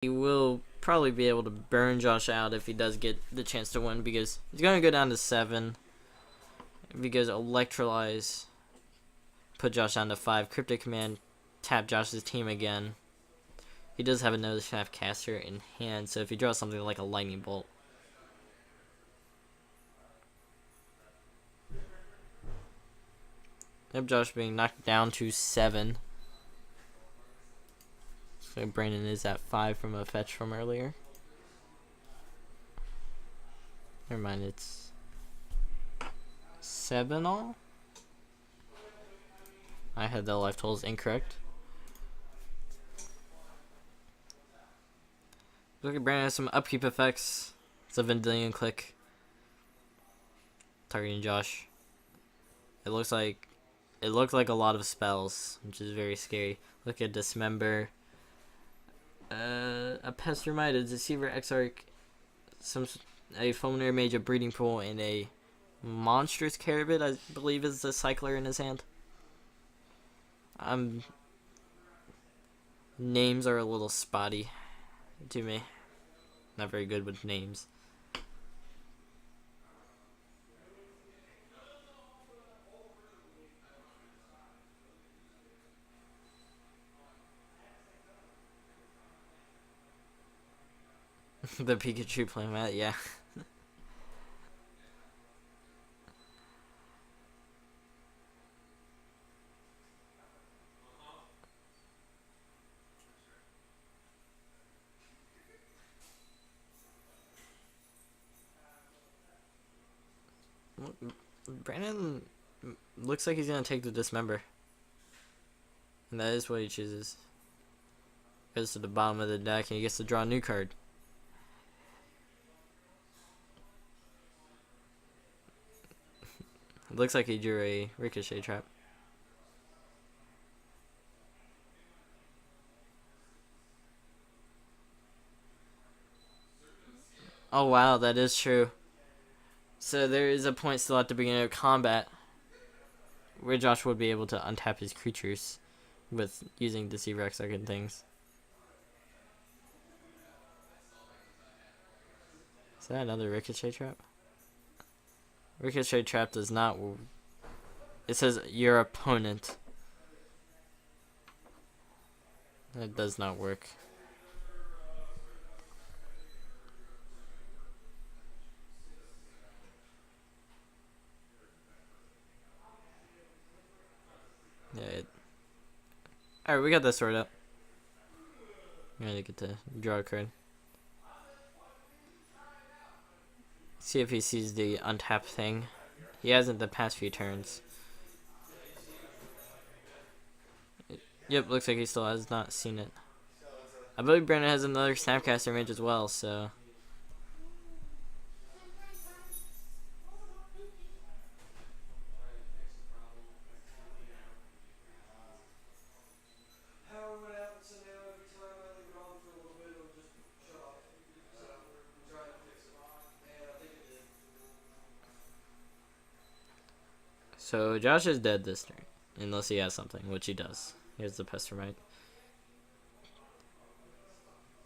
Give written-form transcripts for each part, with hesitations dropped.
he will probably be able to burn Josh out if he does get the chance to win, because he's going to go down to 7. Because Electrolyze put Josh down to 5. Cryptic Command tap Josh's team again. He does have another Snapcaster in hand, so if he draws something like a Lightning Bolt. Yep, Josh being knocked down to 7. So Brandon is at 5 from a fetch from earlier. Never mind, it's 7 all? I had the life totals incorrect. Look at Brandon has some upkeep effects. It's a Vendilion click. Targeting Josh. It looked like a lot of spells, which is very scary. Look at Dismember. A Pestermite, a Deceiver, Exarch, a Fulminary Mage, a Breeding Pool, and a Monstrous Carabid, I believe is the Cycler in his hand. Names are a little spotty to me. Not very good with names. The Pikachu playmat, yeah. Brandon looks like he's gonna take the Dismember. And that is what he chooses. Goes to the bottom of the deck and he gets to draw a new card. It looks like he drew a Ricochet Trap. Oh wow, that is true. So there is a point still at the beginning of combat where Josh would be able to untap his creatures with using Deceiver, Exarch and things. Is that another Ricochet Trap? Ricochet Trap does not... It says your opponent. That does not work. Yeah. Alright, we got this sorted out. I'm gonna get to draw a card. See if he sees the untap thing. He hasn't the past few turns. Yep, looks like he still has not seen it. I believe Brandon has another Snapcaster Mage as well, so... So Josh is dead this turn, unless he has something, which he does. Here's the Pestermite,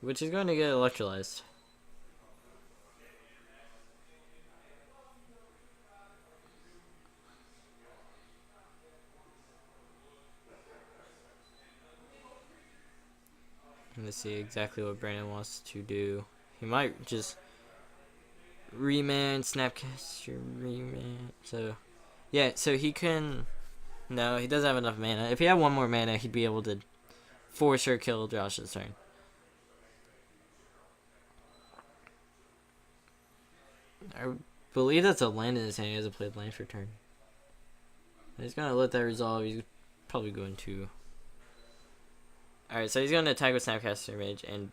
which is going to get electrolyzed. Let's see exactly what Brandon wants to do. He might just remand, Snapcaster, remand. So, yeah, so he can... No, he doesn't have enough mana. If he had one more mana, he'd be able to for sure kill Josh's turn. I believe that's a land in his hand. He hasn't played land for turn. He's going to let that resolve. He's probably going to... Alright, so he's going to attack with Snapcaster Mage and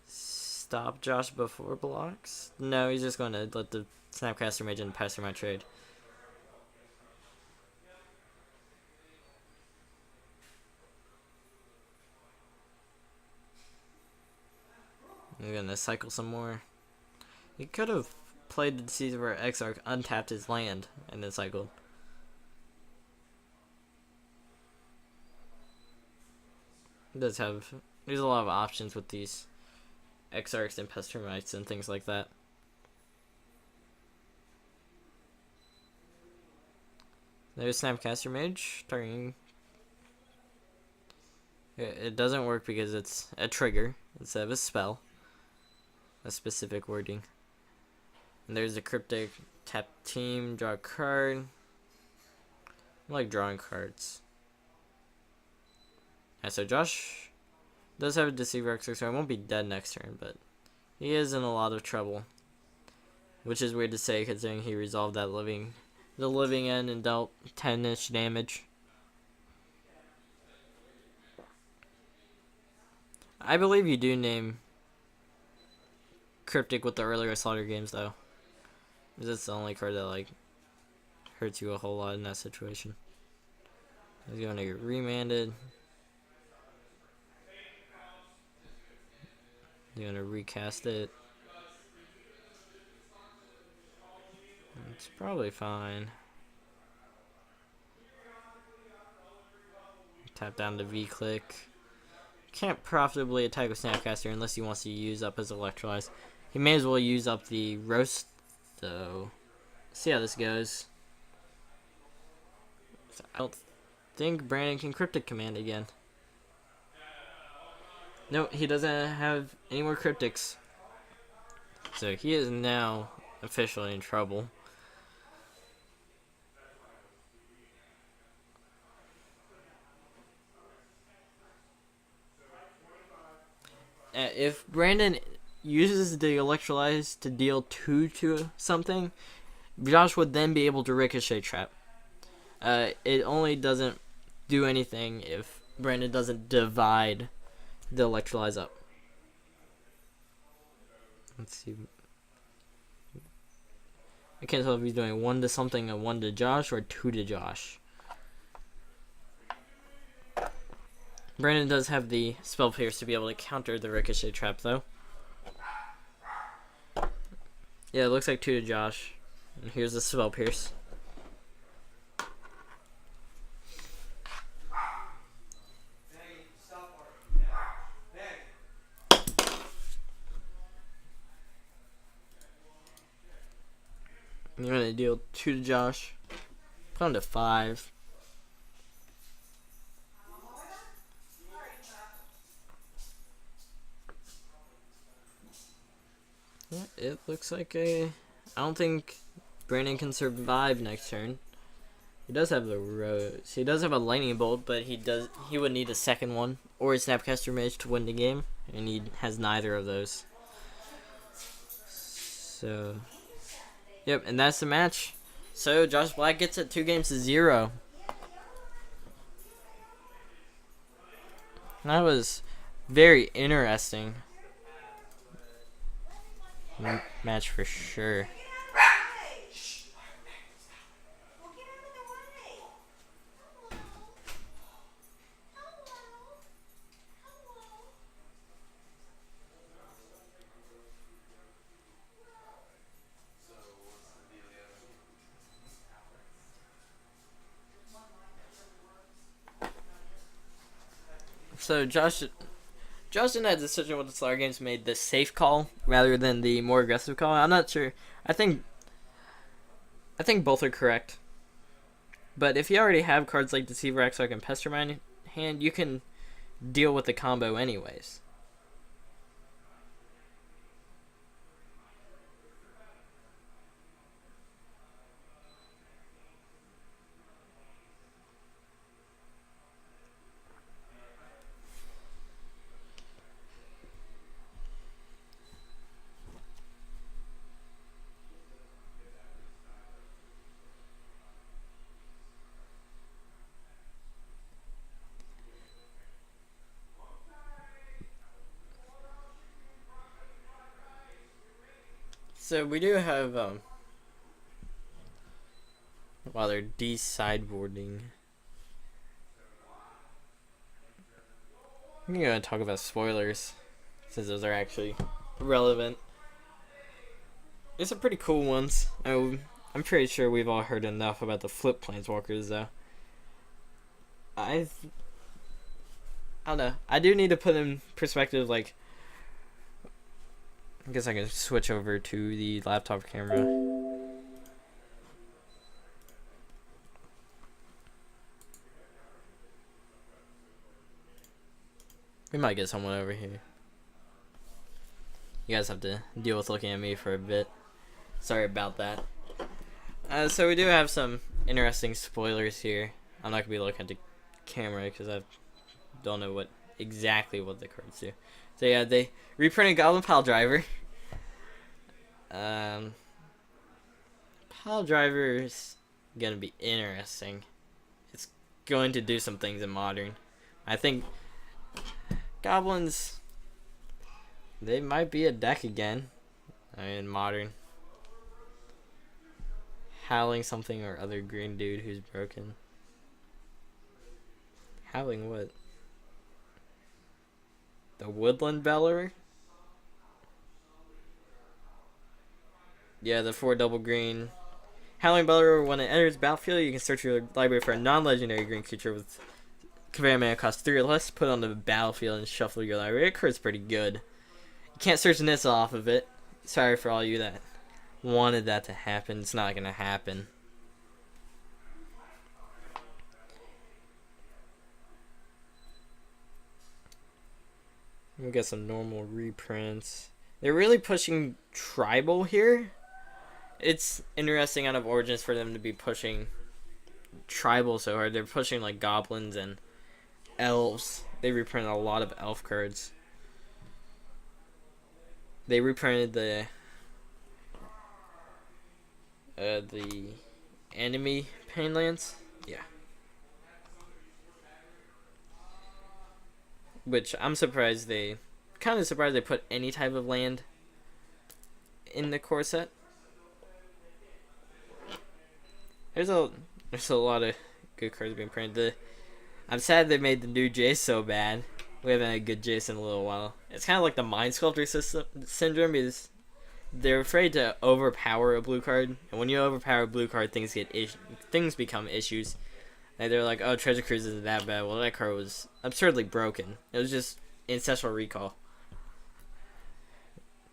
stop Josh before blocks? No, he's just going to let the Snapcaster Mage and Pestermite trade. I'm going to cycle some more. He could have played the Deceiver Exarch, untapped his land, and then cycled. He does have There's a lot of options with these Exarchs and Pestermites and things like that. There's Snapcaster Mage targeting. It doesn't work because it's a trigger instead of a spell. A specific wording. And there's a Cryptic. Tap team, draw a card. I like drawing cards. Yeah, so Josh does have a Deceiver Exarch, so I won't be dead next turn, but he is in a lot of trouble. Which is weird to say considering he resolved that the living end and dealt 10-ish damage. I believe you do name Cryptic with the earlier Slaughter games though. Because it's the only card that like hurts you a whole lot in that situation. He's going to get remanded. He's going to recast it. It's probably fine. Tap down to V-click. Can't profitably attack with Snapcaster unless he wants to use up his Electrolyze. He may as well use up the Roast, though. See how this goes. I don't think Brandon can Cryptic Command again. No, he doesn't have any more Cryptics. So he is now officially in trouble. If Brandon uses the Electrolyze to deal 2 to something, Josh would then be able to Ricochet Trap. It only doesn't do anything if Brandon doesn't divide the Electrolyze up. Let's see. I can't tell if he's doing 1 to something and 1 to Josh or 2 to Josh. Brandon does have the Spell Pierce to be able to counter the Ricochet Trap, though. Yeah, it looks like 2 to Josh. And here's the Spell Pierce. You're going to deal 2 to Josh. Put him to 5. Yeah, it looks like I don't think Brandon can survive next turn. He does have the Rose. He does have a Lightning Bolt, but he would need a second one or a Snapcaster Mage to win the game, and he has neither of those. So, yep, and that's the match. So Josh Black gets it 2-0. That was very interesting match for sure. So Josh in that decision with the Slaughter games made the safe call rather than the more aggressive call. I'm not sure. I think both are correct. But if you already have cards like Deceiver, Exarch, and Pestermine in hand, you can deal with the combo anyways. So we do have while they're de-sideboarding, I'm gonna talk about spoilers since those are actually relevant. There's some pretty cool ones. I'm pretty sure we've all heard enough about the flip planeswalkers though. I don't know. I do need to put in perspective, like, I guess I can switch over to the laptop camera. We might get someone over here. You guys have to deal with looking at me for a bit. Sorry about that. So we do have some interesting spoilers here. I'm not going to be looking at the camera because I don't know exactly what the cards do. So yeah, they reprinted Goblin Pile Driver. Pile Driver is going to be interesting. It's going to do some things in Modern. I think Goblins, they might be a deck again in Modern. Howling something or other green dude who's broken. Howling what? The Woodland Bellower? Yeah, the 4 double green. Howling Bellower, when it enters battlefield, you can search your library for a non-legendary green creature with command mana cost 3 or less, put it on the battlefield and shuffle your library. It card's pretty good. You can't search Nissa off of it. Sorry for all you that wanted that to happen. It's not gonna happen. We got some normal reprints. They're really pushing tribal here. It's interesting out of Origins for them to be pushing tribal so hard. They're pushing like goblins and elves. They reprinted a lot of elf cards. They reprinted the enemy Painlands. Yeah. Which I'm surprised they put any type of land in the core set. There's a lot of good cards being printed. I'm sad they made the new Jace so bad. We haven't had a good Jace in a little while. It's kind of like the Mind Sculptor syndrome, because they're afraid to overpower a blue card, and when you overpower a blue card, things become issues. Like they're like, oh, Treasure Cruise isn't that bad. Well, that card was absurdly broken. It was just Ancestral Recall,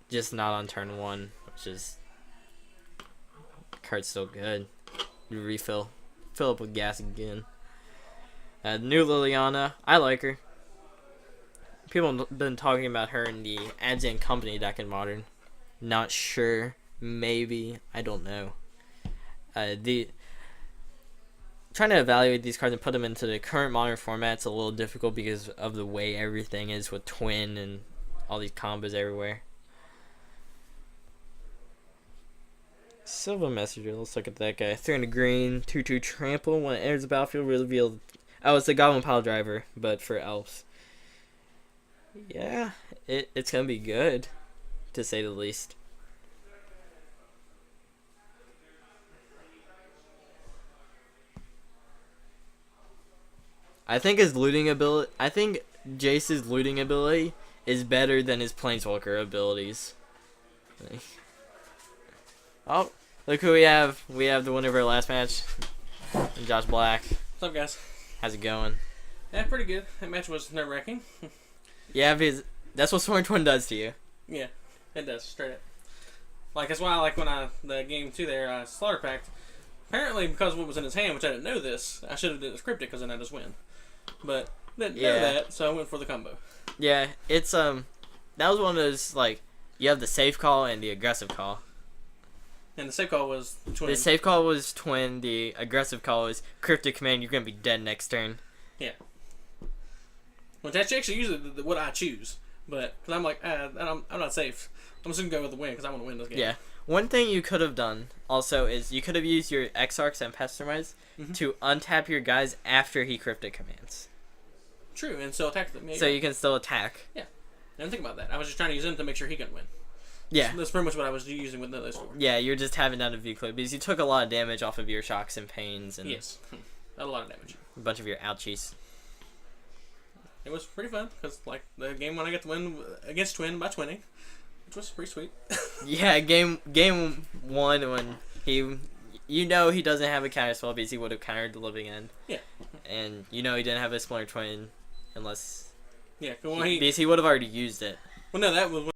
just not on turn 1, which is card's still good. You refill, fill up with gas again. New Liliana, I like her. People have been talking about her in the Ads and Company deck in Modern. Not sure. Maybe. I don't know. Trying to evaluate these cards and put them into the current Modern format is a little difficult because of the way everything is with Twin and all these combos everywhere. Silva Messenger, let's look at that guy. 300 green, 2/2 trample. When it enters the battlefield, reveal. Oh, it's the Goblin Pile Driver, but for elves. Yeah, it's gonna be good, to say the least. I think his looting ability. I think Jace's looting ability is better than his Planeswalker abilities. Oh, look who we have. We have the winner of our last match, Josh Black. What's up, guys? How's it going? Yeah, pretty good. That match was nerve-wracking. Yeah, because that's what Sworn Twin does to you. Yeah, it does, straight up. Like, that's why I like when the game 2 there, Slaughter Pact, apparently because of what was in his hand, which I didn't know this, I should have did this cryptic because then I just win. But didn't know that, so I went for the combo. Yeah, it's, that was one of those, like, you have the safe call and the aggressive call. And the safe call was Twin. The safe call was Twin. The aggressive call was Cryptic Command. You're going to be dead next turn. Yeah. Which that's actually usually what I choose. But, because I'm like, I'm not safe. I'm just going to go with the win because I want to win this game. Yeah. One thing you could have done also is you could have used your Exarchs and Pessimize to untap your guys after he Cryptic Commands. True, and still attack them. Yeah, so you can still attack. Yeah. I didn't think about that. I was just trying to use him to make sure he couldn't win. Yeah. That's pretty much what I was using with those 4. Yeah, you're just having down a view clip because you took a lot of damage off of your shocks and pains. And yes. A lot of damage. A bunch of your ouchies. It was pretty fun because, like, the game when I got to win against Twin by 20, which was pretty sweet. Yeah, game 1 when he doesn't have a counter spell because he would have countered the Living End. Yeah. And he didn't have a Splinter Twin unless Yeah, 'cause when he because he would have already used it. well, no, that was